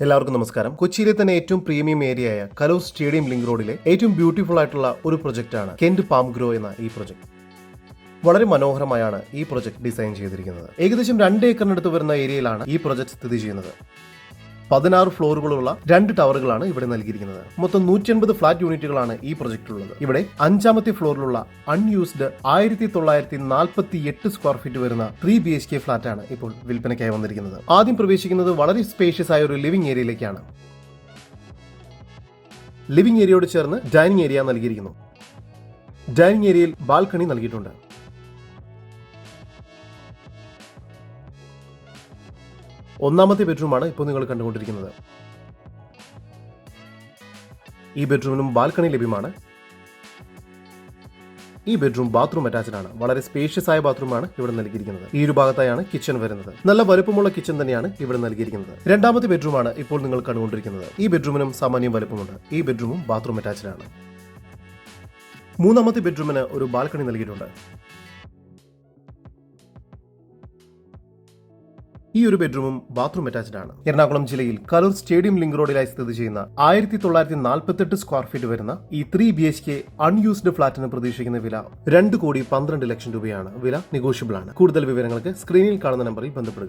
എല്ലാവർക്കും നമസ്കാരം. കൊച്ചിയിലെ തന്നെ ഏറ്റവും പ്രീമിയം ഏരിയയായ കലൂർ സ്റ്റേഡിയം ലിങ്ക് റോഡിലെ ഏറ്റവും ബ്യൂട്ടിഫുൾ ആയിട്ടുള്ള ഒരു പ്രൊജക്റ്റാണ് കെന്റ് പാം ഗ്രോ എന്ന ഈ പ്രൊജക്ട്. വളരെ മനോഹരമായാണ് ഈ പ്രൊജക്ട് ഡിസൈൻ ചെയ്തിരിക്കുന്നത്. ഏകദേശം 2 ഏക്കറിനടുത്ത് വരുന്ന ഏരിയയിലാണ് ഈ പ്രൊജക്ട് സ്ഥിതി ചെയ്യുന്നത്. 16 ഫ്ലോറുകളുള്ള 2 ടവറുകളാണ് ഇവിടെ നൽകിയിരിക്കുന്നത്. മൊത്തം 180 ഫ്ലാറ്റ് യൂണിറ്റുകളാണ് ഈ പ്രൊജക്റ്റിലുള്ളത്. ഇവിടെ 5ാമത്തെ ഫ്ലോറിലുള്ള അൺയൂസ്ഡ് 1948 സ്ക്വയർ ഫീറ്റ് വരുന്ന 3 BHK ഫ്ലാറ്റാണ് ഇപ്പോൾ വിൽപ്പനയ്ക്കായി വന്നിരിക്കുന്നത്. ആദ്യം പ്രവേശിക്കുന്നത് വളരെ സ്പേഷ്യസ് ആയ ഒരു ലിവിംഗ് ഏരിയയിലേക്കാണ്. ലിവിംഗ് ഏരിയയോട് ചേർന്ന് ഡൈനിങ് ഏരിയ നൽകിയിരിക്കുന്നു. ഡൈനിങ് ഏരിയയിൽ ബാൽക്കണി നൽകിയിട്ടുണ്ട്. ഒന്നാമത്തെ ബെഡ്റൂമാണ് ഇപ്പോൾ നിങ്ങൾ കണ്ടുകൊണ്ടിരിക്കുന്നത്. ഈ ബെഡ്റൂമിനും ബാൽക്കണി ലഭ്യമാണ്. ഈ ബെഡ്റൂം ബാത്റൂം അറ്റാച്ച്ഡ് ആണ്. വളരെ സ്പേഷ്യസ് ആയ ബാത്റൂമാണ് ഇവിടെ നൽകിയിരിക്കുന്നത്. ഈ ഒരു ഭാഗത്തായാണ് കിച്ചൺ വരുന്നത്. നല്ല വലുപ്പമുള്ള കിച്ചൺ തന്നെയാണ് ഇവിടെ നൽകിയിരിക്കുന്നത്. രണ്ടാമത്തെ ബെഡ്റൂമാണ് ഇപ്പോൾ നിങ്ങൾ കണ്ടുകൊണ്ടിരിക്കുന്നത്. ഈ ബെഡ്റൂമിനും സാമാന്യം വലുപ്പമുണ്ട്. ഈ ബെഡ്റൂമും ബാത്റൂം അറ്റാച്ച്ഡ് ആണ്. മൂന്നാമത്തെ ബെഡ്റൂമിന് ഒരു ബാൽക്കണി നൽകിയിട്ടുണ്ട്. ഈ ഒരു ബെഡ്റൂമും ബാത്റൂം അറ്റാച്ച്ഡ് ആണ്. എറണാകുളം ജില്ലയിൽ കലൂർ സ്റ്റേഡിയം ലിങ്ക് റോഡിലായി സ്ഥിതി ചെയ്യുന്ന 1948 സ്ക്വയർ ഫീറ്റ് വരുന്ന ഈ 3 BHK അൺയൂസ്ഡ് ഫ്ളാറ്റിന് പ്രതീക്ഷിക്കുന്ന വില 2,12,00,000 രൂപയാണ്. വില നെഗോഷ്യബിൾ ആണ്. കൂടുതൽ വിവരങ്ങൾക്ക് സ്ക്രീനിൽ കാണുന്ന നമ്പറിൽ ബന്ധപ്പെടുക.